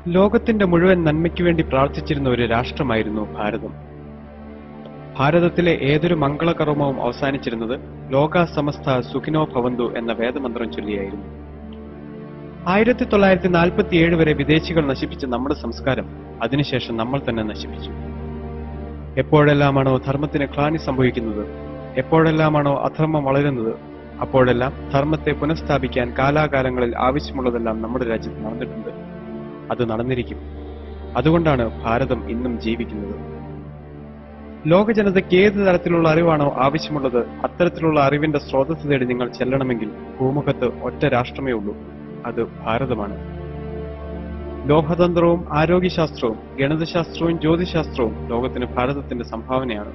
ലോകത്തിന്റെ മുഴുവൻ നന്മയ്ക്കു വേണ്ടി പ്രാർത്ഥിച്ചിരുന്ന ഒരു രാഷ്ട്രമായിരുന്നു ഭാരതം. ഭാരതത്തിലെ ഏതൊരു മംഗളകർമ്മവും അവസാനിച്ചിരുന്നത് ലോകാ സമസ്ത സുഖിനോ ഭവന്തു എന്ന വേദമന്ത്രം ചൊല്ലിയായിരുന്നു. 1947 വരെ വിദേശികൾ നശിപ്പിച്ച നമ്മുടെ സംസ്കാരം അതിനുശേഷം നമ്മൾ തന്നെ നശിപ്പിച്ചു. എപ്പോഴെല്ലാമാണോ ധർമ്മത്തിന് ഗ്ലാനി സംഭവിക്കുന്നത്, എപ്പോഴെല്ലാമാണോ അധർമ്മം വളരുന്നത്, അപ്പോഴെല്ലാം ധർമ്മത്തെ പുനഃസ്ഥാപിക്കാൻ കാലാകാലങ്ങളിൽ ആവശ്യമുള്ളതെല്ലാം നമ്മുടെ രാജ്യത്ത് നടന്നിട്ടുണ്ട്. അത് നടന്നിരിക്കും. അതുകൊണ്ടാണ് ഭാരതം ഇന്നും ജീവിക്കുന്നത്. ലോക ജനതയ്ക്ക് ഏത് തരത്തിലുള്ള അറിവാണോ ആവശ്യമുള്ളത്, അത്തരത്തിലുള്ള അറിവിന്റെ സ്രോതസ് തേടി നിങ്ങൾ ചെല്ലണമെങ്കിൽ ഭൂമുഖത്ത് ഒറ്റ രാഷ്ട്രമേ ഉള്ളൂ. അത് ഭാരതമാണ്. ലോഹതന്ത്രവും ആരോഗ്യശാസ്ത്രവും ഗണിതശാസ്ത്രവും ജ്യോതിശാസ്ത്രവും ലോകത്തിന് ഭാരതത്തിന്റെ സംഭാവനയാണ്.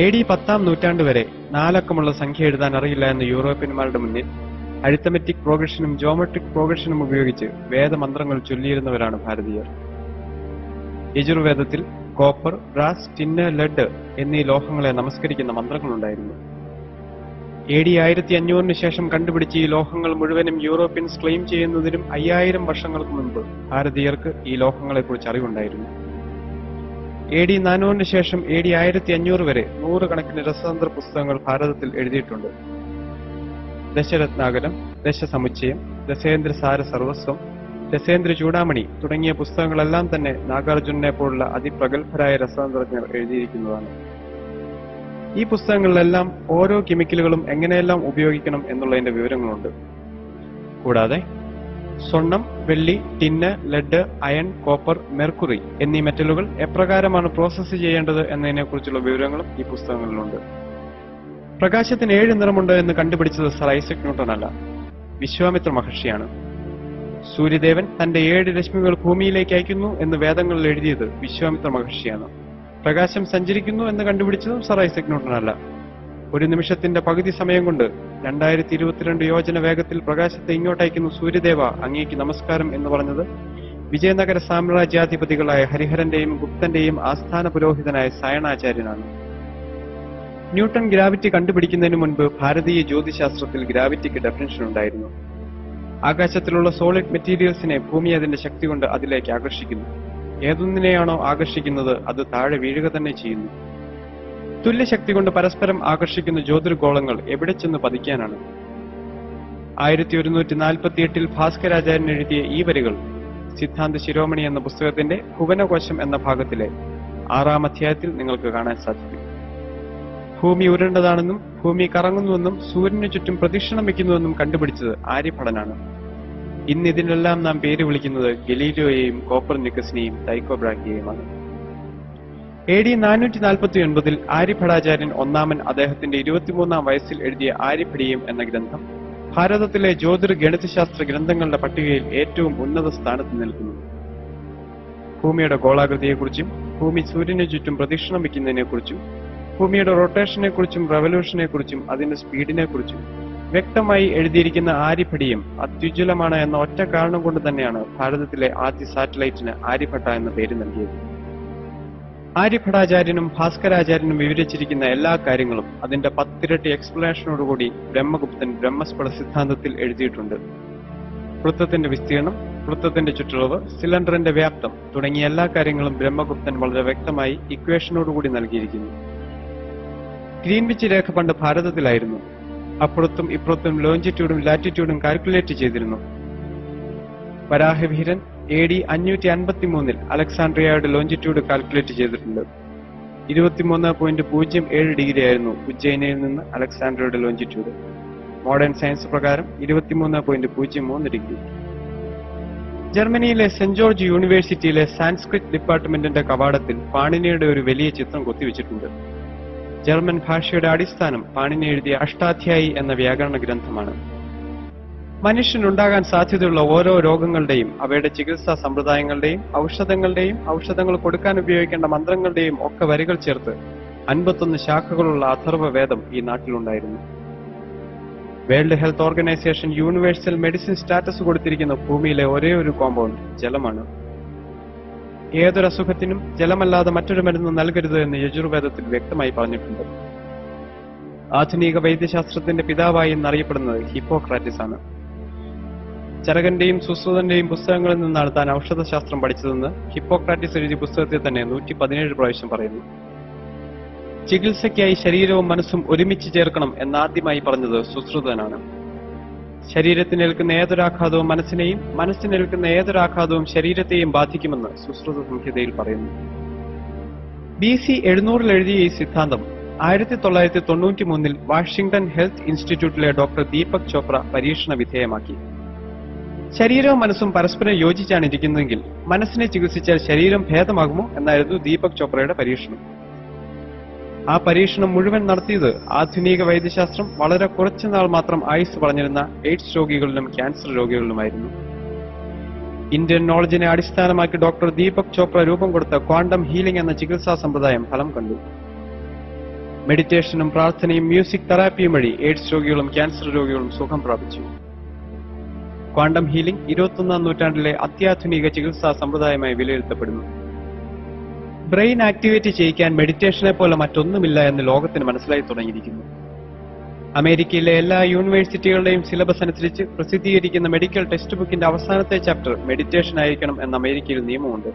AD 10-ാം നൂറ്റാണ്ട് വരെ 4 അക്കമുള്ള സംഖ്യ എഴുതാൻ അറിയില്ല എന്ന യൂറോപ്യന്മാരുടെ മുന്നിൽ അരിത്തമെറ്റിക് പ്രോഗ്രഷനും ജോമെട്രിക് പ്രോഗ്രഷനും ഉപയോഗിച്ച് വേദമന്ത്രങ്ങൾ ചൊല്ലിയിരുന്നവരാണ് ഭാരതീയർ. യജുർവേദത്തിൽ കോപ്പർ, ബ്രാസ്, ടിന്ന്, ലെഡ് എന്നീ ലോഹങ്ങളെ നമസ്കരിക്കുന്ന മന്ത്രങ്ങളുണ്ടായിരുന്നു. AD 1500 ശേഷം കണ്ടുപിടിച്ച് ഈ ലോഹങ്ങൾ മുഴുവനും യൂറോപ്യൻസ് ക്ലെയിം ചെയ്യുന്നതിനും 5000 വർഷങ്ങൾക്ക് മുൻപ് ഭാരതീയർക്ക് ഈ ലോഹങ്ങളെക്കുറിച്ച് അറിവുണ്ടായിരുന്നു. AD 400 ശേഷം AD 1500 വരെ 100 കണക്കിന് രസതന്ത്ര പുസ്തകങ്ങൾ ഭാരതത്തിൽ എഴുതിയിട്ടുണ്ട്. ദശരത്നാകരം, ദശസമുച്ചയം, ദശേന്ദ്രസാര സർവസ്വം, ദശേന്ദ്ര ചൂടാമണി തുടങ്ങിയ പുസ്തകങ്ങളെല്ലാം തന്നെ നാഗാർജുനനെ പോലുള്ള അതിപ്രഗത്ഭരായ രസതന്ത്രജ്ഞർ എഴുതിയിരിക്കുന്നതാണ്. ഈ പുസ്തകങ്ങളിലെല്ലാം ഓരോ കെമിക്കലുകളും എങ്ങനെയെല്ലാം ഉപയോഗിക്കണം എന്നുള്ളതിന്റെ വിവരങ്ങളുണ്ട്. കൂടാതെ സ്വർണം, വെള്ളി, tin, lead, iron, copper, mercury എന്നീ മെറ്റലുകൾ എപ്രകാരമാണ് പ്രോസസ്സ് ചെയ്യേണ്ടത് എന്നതിനെക്കുറിച്ചുള്ള വിവരങ്ങളും ഈ പുസ്തകങ്ങളിലുണ്ട്. പ്രകാശത്തിന് 7 നിറമുണ്ട് എന്ന് കണ്ടുപിടിച്ചത് സർ ഐസക് ന്യൂട്ടൺ അല്ല, വിശ്വാമിത്ര മഹർഷിയാണ്. സൂര്യദേവൻ തന്റെ 7 രശ്മികൾ ഭൂമിയിലേക്ക് അയക്കുന്നു എന്ന് വേദങ്ങളിൽ എഴുതിയത് വിശ്വാമിത്ര മഹർഷിയാണ്. പ്രകാശം സഞ്ചരിക്കുന്നു എന്ന് കണ്ടുപിടിച്ചതും സർ ഐസക് ന്യൂട്ടൺ അല്ല. ഒരു നിമിഷത്തിന്റെ പകുതി സമയം കൊണ്ട് 2022 യോജന വേഗത്തിൽ പ്രകാശത്തെ ഇങ്ങോട്ടയക്കുന്നു സൂര്യദേവ, അങ്ങേക്ക് നമസ്കാരം എന്ന് പറഞ്ഞത് വിജയനഗര സാമ്രാജ്യാധിപതികളായ ഹരിഹരന്റെയും ഗുപ്തന്റെയും ആസ്ഥാന പുരോഹിതനായ സായണാചാര്യനാണ്. ന്യൂട്ടൺ ഗ്രാവിറ്റി കണ്ടുപിടിക്കുന്നതിന് മുൻപ് ഭാരതീയ ജ്യോതിശാസ്ത്രത്തിൽ ഗ്രാവിറ്റിക്ക് ഡെഫിനിഷൻ ഉണ്ടായിരുന്നു. ആകാശത്തിലുള്ള സോളിഡ് മെറ്റീരിയൽസിനെ ഭൂമി അതിന്റെ ശക്തി കൊണ്ട് അതിലേക്ക് ആകർഷിക്കുന്നു. ഏതൊന്നിനെയാണോ ആകർഷിക്കുന്നത് അത് താഴെ വീഴുക തന്നെ ചെയ്യുന്നു. തുല്യശക്തി കൊണ്ട് പരസ്പരം ആകർഷിക്കുന്ന ജ്യോതിർഗോളങ്ങൾ എവിടെ ചെന്ന് പതിക്കാനാണ്? 1148 ഭാസ്കരാചാര്യൻ എഴുതിയ ഈ വരികൾ സിദ്ധാന്ത ശിരോമണി എന്ന പുസ്തകത്തിന്റെ ഭുവനകോശം എന്ന ഭാഗത്തിലെ 6-ാം അധ്യായത്തിൽ നിങ്ങൾക്ക് കാണാൻ സാധിക്കും. ഭൂമി ഉരുണ്ടതാണെന്നും ഭൂമി കറങ്ങുന്നുവെന്നും സൂര്യനു ചുറ്റും പ്രദക്ഷിണം വയ്ക്കുന്നുവെന്നും കണ്ടുപിടിച്ചത് ആര്യഭടനാണ്. ഇന്ന് ഇതിനെല്ലാം നാം പേര് വിളിക്കുന്നത് ഗലീലിയോയെയും കോപ്പർനിക്കസിനെയും ടൈക്കോ ബ്രാഹിയെയുമാണ്. AD 449 ആര്യഭടാചാര്യൻ ഒന്നാമൻ അദ്ദേഹത്തിന്റെ 23-ാം വയസ്സിൽ എഴുതിയ ആര്യഭടീയം എന്ന ഗ്രന്ഥം ഭാരതത്തിലെ ജ്യോതിർ ഗണിതശാസ്ത്ര ഗ്രന്ഥങ്ങളുടെ പട്ടികയിൽ ഏറ്റവും ഉന്നത സ്ഥാനത്ത് നിൽക്കുന്നു. ഭൂമിയുടെ ഗോളാകൃതിയെക്കുറിച്ചും ഭൂമി സൂര്യനു ചുറ്റും പ്രദക്ഷിണം വയ്ക്കുന്നതിനെക്കുറിച്ചും ഭൂമിയുടെ റൊട്ടേഷനെ കുറിച്ചും റവല്യൂഷനെ കുറിച്ചും അതിന്റെ സ്പീഡിനെ കുറിച്ചും വ്യക്തമായി എഴുതിയിരിക്കുന്ന ആര്യഭടീയം അത്യുജ്വലമാണ് എന്ന ഒറ്റ കാരണം കൊണ്ട് തന്നെയാണ് ഭാരതത്തിലെ ആദ്യ സാറ്റലൈറ്റിന് ആര്യഭട്ട എന്ന പേര് നൽകിയത്. ആര്യഭടാചാര്യനും ഭാസ്കരാചാര്യനും വിവരിച്ചിരിക്കുന്ന എല്ലാ കാര്യങ്ങളും അതിന്റെ 10 ഇരട്ടി എക്സ്പ്ലനേഷനോടുകൂടി ബ്രഹ്മഗുപ്തൻ ബ്രഹ്മസ്ഫുട സിദ്ധാന്തത്തിൽ എഴുതിയിട്ടുണ്ട്. വൃത്തത്തിന്റെ വിസ്തീർണം, വൃത്തത്തിന്റെ ചുറ്റളവ്, സിലിണ്ടറിന്റെ വ്യാപ്തം തുടങ്ങിയ എല്ലാ കാര്യങ്ങളും ബ്രഹ്മഗുപ്തൻ വളരെ വ്യക്തമായി ഇക്വേഷനോടുകൂടി നൽകിയിരിക്കുന്നു. ഗ്രീൻവിച്ച് രേഖ പണ്ട് ഭാരതത്തിലായിരുന്നു. അപ്പുറത്തും ഇപ്പുറത്തും ലോഞ്ചിറ്റ്യൂഡും ലാറ്റിറ്റ്യൂഡും കാൽക്കുലേറ്റ് ചെയ്തിരുന്നു. വരാഹവീരൻ AD 553 അലക്സാണ്ട്രിയയുടെ ലോഞ്ചിറ്റ്യൂഡ് കാൽക്കുലേറ്റ് ചെയ്തിട്ടുണ്ട്. 23.07 ഡിഗ്രി ആയിരുന്നു ഉജ്ജയിനിൽ നിന്ന് അലക്സാണ്ട്രിയയുടെ ലോഞ്ചിറ്റ്യൂഡ്. മോഡേൺ സയൻസ് പ്രകാരം 23.03 ഡിഗ്രി. ജർമ്മനിയിലെ സെന്റ് ജോർജ് യൂണിവേഴ്സിറ്റിയിലെ സാൻസ്ക്രിറ്റ് ഡിപ്പാർട്ട്മെന്റിന്റെ കവാടത്തിൽ പാണിനിയുടെ ഒരു വലിയ ചിത്രം കൊത്തിവെച്ചിട്ടുണ്ട്. ജർമ്മൻ ഭാഷയുടെ അടിസ്ഥാനം പാണിനി എഴുതിയ അഷ്ടാധ്യായി എന്ന വ്യാകരണ ഗ്രന്ഥമാണ്. മനുഷ്യനുണ്ടാകാൻ സാധ്യതയുള്ള ഓരോ രോഗങ്ങളുടെയും അവയുടെ ചികിത്സാ സമ്പ്രദായങ്ങളുടെയും ഔഷധങ്ങളുടെയും ഔഷധങ്ങൾ കൊടുക്കാൻ ഉപയോഗിക്കേണ്ട മന്ത്രങ്ങളുടെയും ഒക്കെ വരികൾ ചേർത്ത് 51 ശാഖകളുള്ള അഥർവ വേദം ഈ നാട്ടിലുണ്ടായിരുന്നു. World Health Organization universal medicine status കൊടുത്തിരിക്കുന്ന ഭൂമിയിലെ ഒരേ ഒരു കോമ്പൗണ്ട് ജലമാണ്. ഏതൊരസുഖത്തിനും ജലമല്ലാതെ മറ്റൊരു മരുന്ന് നൽകരുത് എന്ന് യജുർവേദത്തിൽ വ്യക്തമായി പറഞ്ഞിട്ടുണ്ട്. ആധുനിക വൈദ്യശാസ്ത്രത്തിന്റെ പിതാവായി എന്നറിയപ്പെടുന്നത് ഹിപ്പോക്രാറ്റിസ് ആണ്. ചരകന്റെയും സുശ്രുതന്റെയും പുസ്തകങ്ങളിൽ നിന്നാണ് താൻ ഔഷധശാസ്ത്രം പഠിച്ചതെന്ന് ഹിപ്പോക്രാറ്റിസ് എഴുതിയ പുസ്തകത്തിൽ തന്നെ 117 പ്രാവശ്യം പറയുന്നു. ചികിത്സയ്ക്കായി ശരീരവും മനസ്സും ഒരുമിച്ച് ചേർക്കണം എന്നാദ്യമായി പറഞ്ഞത് സുശ്രുതനാണ്. ശരീരത്തിനേൽക്കുന്ന ഏതൊരാഘാതവും മനസ്സിനെയും, മനസ്സിനേൽക്കുന്ന ഏതൊരാഘാതവും ശരീരത്തെയും ബാധിക്കുമെന്ന് സുശ്രുത സംഹിതയിൽ പറയുന്നു. BC 700 എഴുതിയ ഈ സിദ്ധാന്തം 1993 വാഷിംഗ്ടൺ ഹെൽത്ത് ഇൻസ്റ്റിറ്റ്യൂട്ടിലെ ഡോക്ടർ ദീപക് ചോപ്ര പരീക്ഷണ വിധേയമാക്കി. ശരീരവും മനസ്സും പരസ്പരം യോജിച്ചാണ് ഇരിക്കുന്നതെങ്കിൽ മനസ്സിനെ ചികിത്സിച്ചാൽ ശരീരം ഭേദമാകുമോ എന്നായിരുന്നു ദീപക് ചോപ്രയുടെ പരീക്ഷണം. ആ പരീക്ഷണം മുഴുവൻ നടത്തിയത് ആധുനിക വൈദ്യശാസ്ത്രം വളരെ കുറച്ചുനാൾ മാത്രം ആയുസ് പറഞ്ഞിരുന്ന എയ്ഡ്സ് രോഗികളിലും ക്യാൻസർ രോഗികളിലുമായിരുന്നു. ഇന്ത്യൻ നോളജിനെ അടിസ്ഥാനമാക്കി ഡോക്ടർ ദീപക് ചോപ്ര രൂപം കൊടുത്ത ക്വാണ്ടം ഹീലിംഗ് എന്ന ചികിത്സാ സമ്പ്രദായം ഫലം കണ്ടു. മെഡിറ്റേഷനും പ്രാർത്ഥനയും മ്യൂസിക് തെറാപ്പിയും വഴി എയ്ഡ്സ് രോഗികളും ക്യാൻസർ രോഗികളും സുഖം പ്രാപിച്ചു. ക്വാണ്ടം ഹീലിംഗ് 21ാം നൂറ്റാണ്ടിലെ അത്യാധുനിക ചികിത്സാ സമ്പ്രദായമായി വിലയിരുത്തപ്പെടുന്നു. ബ്രെയിൻ ആക്ടിവേറ്റ് ചെയ്യിക്കാൻ മെഡിറ്റേഷനെ പോലെ മറ്റൊന്നുമില്ല എന്ന് ലോകത്തിന് മനസ്സിലായി തുടങ്ങിയിരിക്കുന്നു. അമേരിക്കയിലെ എല്ലാ യൂണിവേഴ്സിറ്റികളുടെയും സിലബസ് അനുസരിച്ച് പ്രസിദ്ധീകരിക്കുന്ന മെഡിക്കൽ ടെക്സ്റ്റ് ബുക്കിന്റെ അവസാനത്തെ ചാപ്റ്റർ മെഡിറ്റേഷൻ ആയിരിക്കണം എന്ന അമേരിക്കയിൽ നിയമമുണ്ട്.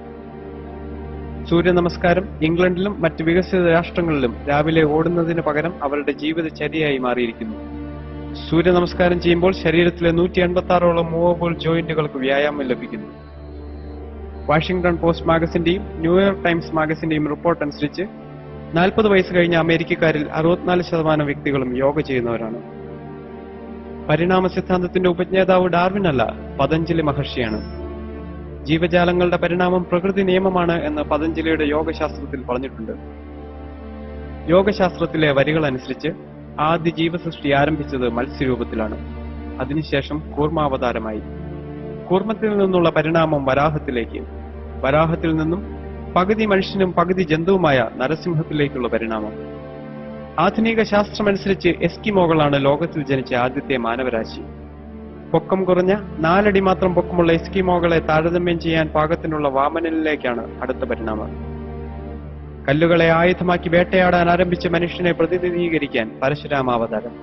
സൂര്യ നമസ്കാരം ഇംഗ്ലണ്ടിലും മറ്റ് വികസിത രാഷ്ട്രങ്ങളിലും രാവിലെ ഓടുന്നതിന് പകരം അവരുടെ ജീവിതചര്യയായി മാറിയിരിക്കുന്നു. സൂര്യ നമസ്കാരം ചെയ്യുമ്പോൾ ശരീരത്തിലെ 186ഓളം മൂവബിൾ ജോയിന്റുകൾക്ക് വ്യായാമം ലഭിക്കുന്നു. വാഷിംഗ്ടൺ പോസ്റ്റ് മാഗസിന്റെയും ന്യൂയോർക്ക് ടൈംസ് മാഗസിന്റെയും റിപ്പോർട്ട് അനുസരിച്ച് 40 വയസ്സ് കഴിഞ്ഞ അമേരിക്കക്കാരിൽ 64% വ്യക്തികളും യോഗ ചെയ്യുന്നവരാണ്. പരിണാമ സിദ്ധാന്തത്തിന്റെ ഉപജ്ഞാതാവ് ഡാർവിൻ അല്ല, പതഞ്ജലി മഹർഷിയാണ്. ജീവജാലങ്ങളുടെ പരിണാമം പ്രകൃതി നിയമമാണ് എന്ന് പതഞ്ജലിയുടെ യോഗശാസ്ത്രത്തിൽ പറഞ്ഞിട്ടുണ്ട്. യോഗശാസ്ത്രത്തിലെ വരികൾ അനുസരിച്ച് ആദ്യ ജീവസൃഷ്ടി ആരംഭിച്ചത് മത്സ്യരൂപത്തിലാണ്. അതിനുശേഷം കൂർമാവതാരമായി. കൂർമ്മത്തിൽ നിന്നുള്ള പരിണാമം വരാഹത്തിലേക്ക്, വരാഹത്തിൽ നിന്നും പകുതി മനുഷ്യനും പകുതി ജന്തുവുമായ നരസിംഹത്തിലേക്കുള്ള പരിണാമം. ആധുനിക ശാസ്ത്രമനുസരിച്ച് എസ്കിമോകളാണ് ലോകത്തിൽ ജനിച്ച ആദ്യത്തെ മാനവരാശി. പൊക്കം കുറഞ്ഞ 4 അടി മാത്രം പൊക്കമുള്ള എസ്കിമോകളെ താരതമ്യം ചെയ്യാൻ പാകത്തിനുള്ള വാമനനിലേക്കാണ് അടുത്ത പരിണാമം. കല്ലുകളെ ആയുധമാക്കി വേട്ടയാടാൻ ആരംഭിച്ച മനുഷ്യനെ പ്രതിനിധീകരിക്കാൻ പരശുരാമാവതാരം.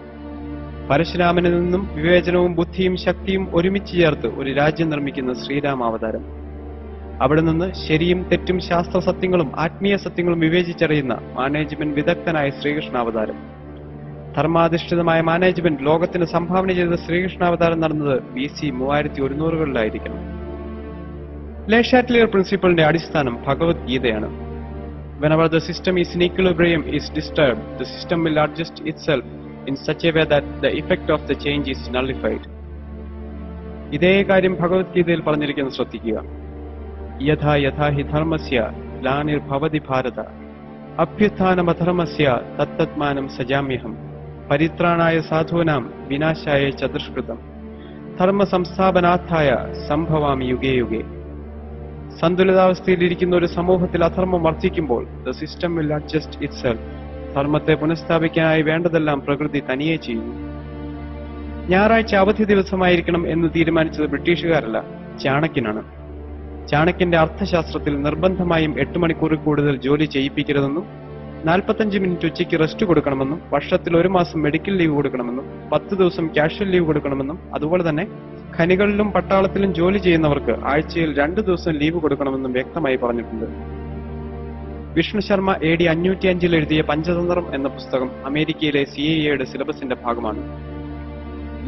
പരശുരാമനിൽ നിന്നും വിവേചനവും ബുദ്ധിയും ശക്തിയും ഒരുമിച്ച് ചേർത്ത് ഒരു രാജ്യം നിർമ്മിക്കുന്ന ശ്രീരാമാവതാരം. അവിടെ നിന്ന് ശരിയും തെറ്റും ശാസ്ത്ര സത്യങ്ങളും ആത്മീയ സത്യങ്ങളും വിവേചിച്ചറിയുന്ന മാനേജ്മെന്റ് വിദഗ്ധനായ ശ്രീകൃഷ്ണാവതാരം. ധർമാധിഷ്ഠിതമായ മാനേജ്മെന്റ് ലോകത്തിന് സംഭാവന ചെയ്ത ശ്രീകൃഷ്ണാവതാരം നടന്നത് BC 3100കളിലായിരിക്കണം. ലെ ഷാറ്റ്ലിയർ പ്രിൻസിപ്പിളിന്റെ അടിസ്ഥാനം ഭഗവത്ഗീതയാണ്. Whenever the system is in equilibrium is disturbed, the system will adjust itself in such a way that the effect of the change is nullified. ഇതേ കാര്യം ഭഗവത്ഗീതയിൽ പറഞ്ഞിരിക്കുന്നത് ശ്രദ്ധിക്കുക. യഥാ യഥാ ഹി ധർമ്മസ്യ ഗ്ലാനിർഭവതി ഭാരത അഭ്യുത്ഥാനമധർമ്മസ്യ തത്തത്മാനം സജാമ്യഹം പരിത്രാണായ സാധൂനാം വിനാശായ ച ദുഷ്കൃതം ധർമ്മ സംസ്ഥാപനാർത്ഥായ സംഭവാമി യുഗേ യുഗേ. സന്തുലിതാവസ്ഥയിലിരിക്കുന്ന ഒരു സമൂഹത്തിൽ അധർമ്മം വർദ്ധിക്കുമ്പോൾ the system will adjust itself. ധർമ്മത്തെ പുനഃസ്ഥാപിക്കാനായി വേണ്ടതെല്ലാം പ്രകൃതി തനിയെ ചെയ്യുന്നു. ഞായറാഴ്ച അവധി ദിവസമായിരിക്കണം എന്ന് തീരുമാനിച്ചത് ബ്രിട്ടീഷുകാരല്ല, ചാണക്യനാണ്. ചാണക്യന്റെ അർത്ഥശാസ്ത്രത്തിൽ നിർബന്ധമായും 8 മണിക്കൂറിൽ കൂടുതൽ ജോലി ചെയ്യിപ്പിക്കരുതെന്നും 45 മിനിറ്റ് ഉച്ചയ്ക്ക് റെസ്റ്റ് കൊടുക്കണമെന്നും വർഷത്തിൽ 1 മാസം മെഡിക്കൽ ലീവ് കൊടുക്കണമെന്നും 10 ദിവസം കാഷ്വൽ ലീവ് കൊടുക്കണമെന്നും അതുപോലെ തന്നെ ഖനികളിലും പട്ടാളത്തിലും ജോലി ചെയ്യുന്നവർക്ക് ആഴ്ചയിൽ 2 ദിവസം ലീവ് കൊടുക്കണമെന്നും വ്യക്തമായി പറഞ്ഞിട്ടുണ്ട്. വിഷ്ണു ശർമ്മ AD 505 എഴുതിയ പഞ്ചതന്ത്രം എന്ന പുസ്തകം അമേരിക്കയിലെ CIA സിലബസിന്റെ ഭാഗമാണ്.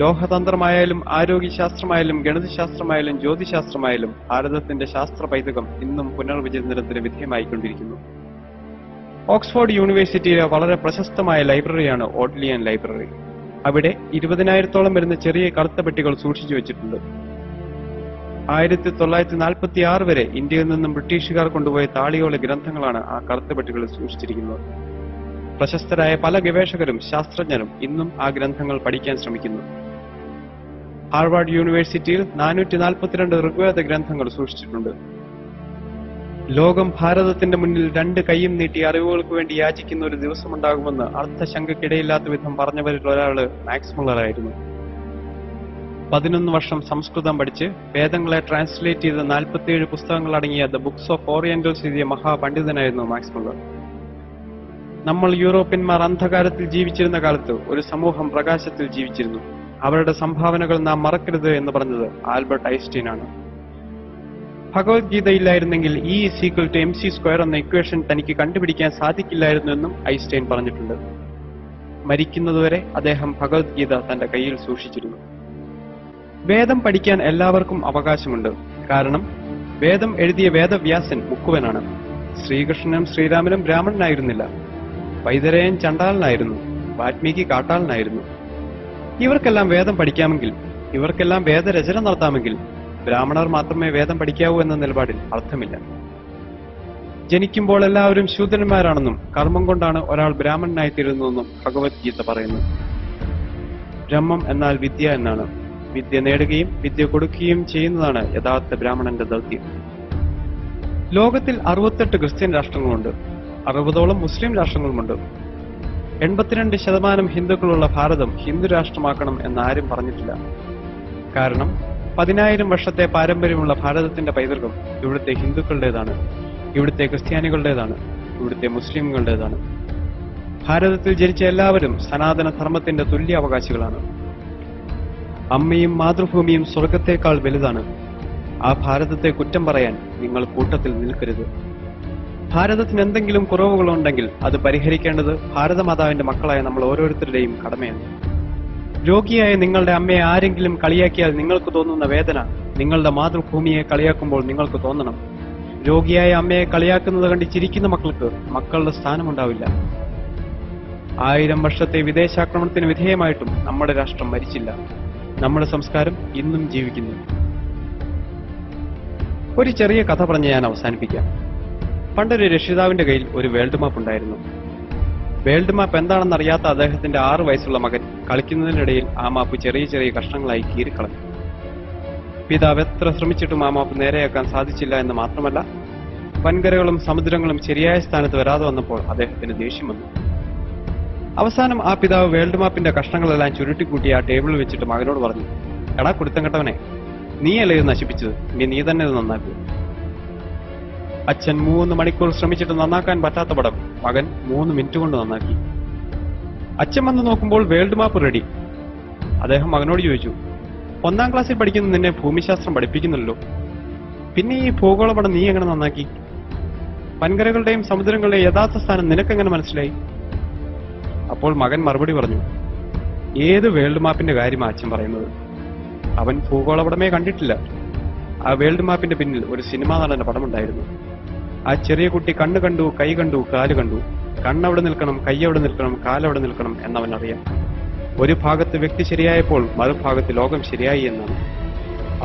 ലോഹതന്ത്രമായാലും ആരോഗ്യശാസ്ത്രമായാലും ഗണിതശാസ്ത്രമായാലും ജ്യോതിശാസ്ത്രമായാലും ഭാരതത്തിന്റെ ശാസ്ത്ര പൈതൃകം ഇന്നും പുനർവിചിന്തനത്തിന് വിധേയമായിക്കൊണ്ടിരിക്കുന്നു. ഓക്സ്ഫോർഡ് യൂണിവേഴ്സിറ്റിയിലെ വളരെ പ്രശസ്തമായ ലൈബ്രറിയാണ് ഓഡ്ലിയൻ ലൈബ്രറി. അവിടെ 20,000-ഓളം വരുന്ന ചെറിയ കറുത്ത പെട്ടികൾ സൂക്ഷിച്ചു വെച്ചിട്ടുണ്ട്. 1946 വരെ ഇന്ത്യയിൽ നിന്നും ബ്രിട്ടീഷുകാർ കൊണ്ടുപോയ താളിയോല ഗ്രന്ഥങ്ങളാണ് ആ കറുത്ത പെട്ടികളിൽ സൂക്ഷിച്ചിരിക്കുന്നത്. പ്രശസ്തരായ പല ഗവേഷകരും ശാസ്ത്രജ്ഞരും ഇന്നും ആ ഗ്രന്ഥങ്ങൾ പഠിക്കാൻ ശ്രമിക്കുന്നു. ഹാർവാർഡ് യൂണിവേഴ്സിറ്റിയിൽ 442 ഋഗ്വേദ ഗ്രന്ഥങ്ങൾ സൂക്ഷിച്ചിട്ടുണ്ട്. ലോകം ഭാരതത്തിന്റെ മുന്നിൽ 2 കൈയും നീട്ടി അറിവുകൾക്ക് വേണ്ടി യാചിക്കുന്ന ഒരു ദിവസമുണ്ടാകുമെന്ന് അർത്ഥശങ്കയ്ക്കിടയില്ലാത്ത വിധം പറഞ്ഞവരിൽ ഒരാള് മാക്സ് മുള്ളറായിരുന്നു. 11 വർഷം സംസ്കൃതം പഠിച്ച് വേദങ്ങളെ ട്രാൻസ്ലേറ്റ് ചെയ്ത് 47 പുസ്തകങ്ങൾ അടങ്ങിയ ദ ബുക്സ് ഓഫ് ഓറിയന്റൽസ് എഴുതിയ മഹാപണ്ഡിതനായിരുന്നു മാക്സ് മുള്ളർ. നമ്മൾ യൂറോപ്യന്മാർ അന്ധകാരത്തിൽ ജീവിച്ചിരുന്ന കാലത്ത് ഒരു സമൂഹം പ്രകാശത്തിൽ ജീവിച്ചിരുന്നു. അവരുടെ സംഭാവനകൾ നാം മറക്കരുത് എന്ന് പറഞ്ഞത് ആൽബർട്ട് ഐൻസ്റ്റീൻ ആണ്. ഭഗവത്ഗീതയില്ലായിരുന്നെങ്കിൽ E=mc² എന്ന ഇക്വേഷൻ തനിക്ക് കണ്ടുപിടിക്കാൻ സാധിക്കില്ലായിരുന്നു എന്നും ഐൻസ്റ്റൈൻ പറഞ്ഞിട്ടുണ്ട്. മരിക്കുന്നതുവരെ അദ്ദേഹം ഭഗവത്ഗീത തന്റെ കയ്യിൽ സൂക്ഷിച്ചിരുന്നു. വേദം പഠിക്കാൻ എല്ലാവർക്കും അവകാശമുണ്ട്. കാരണം വേദം എഴുതിയ വേദവ്യാസൻ മുക്കുവനാണ്. ശ്രീകൃഷ്ണനും ശ്രീരാമനും ബ്രാഹ്മണനായിരുന്നില്ല. വൈതരയൻ ചണ്ടാളനായിരുന്നു. വാൽമീകി കാട്ടാളനായിരുന്നു. ഇവർക്കെല്ലാം വേദം പഠിക്കാമെങ്കിൽ, ഇവർക്കെല്ലാം വേദരചന നടത്താമെങ്കിൽ ബ്രാഹ്മണർ മാത്രമേ വേദം പഠിക്കാവൂ എന്ന നിലപാടിൽ അർത്ഥമില്ല. ജനിക്കുമ്പോൾ എല്ലാവരും ശൂദ്രന്മാരാണെന്നും കർമ്മം കൊണ്ടാണ് ഒരാൾ ബ്രാഹ്മണനായി തീരുന്നതെന്നും ഭഗവത്ഗീത പറയുന്നു. ബ്രഹ്മം എന്നാൽ വിദ്യ എന്നാണ്. വിദ്യ നേടുകയും വിദ്യ കൊടുക്കുകയും ചെയ്യുന്നതാണ് യഥാർത്ഥ ബ്രാഹ്മണന്റെ ദൗത്യം. ലോകത്തിൽ 68 ക്രിസ്ത്യൻ രാഷ്ട്രങ്ങളുണ്ട്. 60ഓളം മുസ്ലിം രാഷ്ട്രങ്ങളുമുണ്ട്. 82% ഹിന്ദുക്കളുള്ള ഭാരതം ഹിന്ദു രാഷ്ട്രമാക്കണം എന്നാരും പറഞ്ഞിട്ടില്ല. കാരണം 10,000 വർഷത്തെ പാരമ്പര്യമുള്ള ഭാരതത്തിന്റെ പൈതൃകം ഇവിടുത്തെ ഹിന്ദുക്കളുടേതാണ്, ഇവിടുത്തെ ക്രിസ്ത്യാനികളുടേതാണ്, ഇവിടുത്തെ മുസ്ലിമുകളുടേതാണ്. ഭാരതത്തിൽ ജനിച്ച എല്ലാവരും സനാതന ധർമ്മത്തിന്റെ തുല്യ അവകാശികളാണ്. അമ്മയും മാതൃഭൂമിയും സ്വർഗത്തേക്കാൾ വലുതാണ്. ആ ഭാരതത്തെ കുറ്റം പറയാൻ നിങ്ങൾ കൂട്ടത്തിൽ നിൽക്കരുത്. ഭാരതത്തിന് എന്തെങ്കിലും കുറവുകളുണ്ടെങ്കിൽ അത് പരിഹരിക്കേണ്ടത് ഭാരതമാതാവിന്റെ മക്കളായ നമ്മൾ ഓരോരുത്തരുടെയും കടമയാണ്. രോഗിയായ നിങ്ങളുടെ അമ്മയെ ആരെങ്കിലും കളിയാക്കിയാൽ നിങ്ങൾക്ക് തോന്നുന്ന വേദന നിങ്ങളുടെ മാതൃഭൂമിയെ കളിയാക്കുമ്പോൾ നിങ്ങൾക്ക് തോന്നണം. രോഗിയായ അമ്മയെ കളിയാക്കുന്നത് കണ്ട് ചിരിക്കുന്ന മക്കൾക്ക് മക്കളുടെ സ്ഥാനമുണ്ടാവില്ല. 1000 വർഷത്തെ വിദേശാക്രമണത്തിന് വിധേയമായിട്ടും നമ്മുടെ രാഷ്ട്രം മരിച്ചില്ല. നമ്മുടെ സംസ്കാരം ഇന്നും ജീവിക്കുന്നു. ഒരു ചെറിയ കഥ പറഞ്ഞ് ഞാൻ അവസാനിപ്പിക്കാം. പണ്ടൊരു രക്ഷിതാവിന്റെ കയ്യിൽ ഒരു വേൾഡ് മാപ്പ് ഉണ്ടായിരുന്നു. വേൾഡ് മാപ്പ് എന്താണെന്നറിയാത്ത അദ്ദേഹത്തിന്റെ 6 വയസ്സുള്ള മകൻ കളിക്കുന്നതിനിടയിൽ ആ മാപ്പ് ചെറിയ ചെറിയ കഷ്ണങ്ങളായി കീറിക്കളഞ്ഞു. പിതാവ് എത്ര ശ്രമിച്ചിട്ടും ആ മാപ്പ് നേരെയാക്കാൻ സാധിച്ചില്ല എന്ന് മാത്രമല്ല, വൻകരകളും സമുദ്രങ്ങളും ശരിയായ സ്ഥാനത്ത് വരാതെ വന്നപ്പോൾ അദ്ദേഹത്തിന് ദേഷ്യം വന്നു. അവസാനം ആ പിതാവ് വേൾഡ് മാപ്പിന്റെ കഷ്ണങ്ങളെല്ലാം ചുരുട്ടിക്കൂട്ടി ആ ടേബിളിൽ വെച്ചിട്ട് മകനോട് പറഞ്ഞു, എടാ കുടുത്തം കെട്ടവനെ, നീയല്ലേ ഇത് നശിപ്പിച്ചത്, ഇനി നീ തന്നെ ഇത് നന്നാക്കൂ. അച്ഛൻ 3 മണിക്കൂർ ശ്രമിച്ചിട്ട് നന്നാക്കാൻ പറ്റാത്ത പടം മകൻ 3 മിനിറ്റ് കൊണ്ട് നന്നാക്കി. അച്ഛൻ വന്ന് നോക്കുമ്പോൾ വേൾഡ് മാപ്പ് റെഡി. അദ്ദേഹം മകനോട് ചോദിച്ചു, 1ാം ക്ലാസ്സിൽ പഠിക്കുന്ന നിന്നെ ഭൂമിശാസ്ത്രം പഠിപ്പിക്കുന്നല്ലോ, പിന്നെ ഈ ഭൂഗോളപടം നീ എങ്ങനെ നന്നാക്കി? വൻകരകളുടെയും സമുദ്രങ്ങളുടെയും യഥാർത്ഥ സ്ഥാനം നിനക്കെങ്ങനെ മനസ്സിലായി? അപ്പോൾ മകൻ മറുപടി പറഞ്ഞു, ഏത് വേൾഡ് മാപ്പിന്റെ കാര്യമാണ് അച്ഛൻ പറയുന്നത്? അവൻ ഭൂഗോളപടമേ കണ്ടിട്ടില്ല. ആ വേൾഡ് മാപ്പിന്റെ പിന്നിൽ ഒരു സിനിമാ നടന്റെ പടമുണ്ടായിരുന്നു. ആ ചെറിയ കുട്ടി കണ്ണ് കണ്ടു, കൈ കണ്ടു, കാല് കണ്ടു. കണ്ണവിടെ നിൽക്കണം, കൈയവിടെ നിൽക്കണം, കാലവിടെ നിൽക്കണം എന്നവൻ അറിയാം. ഒരു ഭാഗത്ത് വ്യക്തി ശരിയായപ്പോൾ മറുഭാഗത്ത് ലോകം ശരിയായി എന്നാണ്.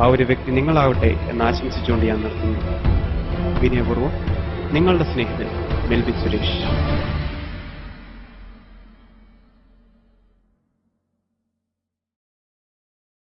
ആ ഒരു വ്യക്തി നിങ്ങളാവട്ടെ എന്ന് ആശംസിച്ചുകൊണ്ട് ഞാൻ നിർത്തുന്നു. വിനയപൂർവ്വം നിങ്ങളുടെ സ്നേഹിതൻ മെൽബിൻ സുരേഷ്.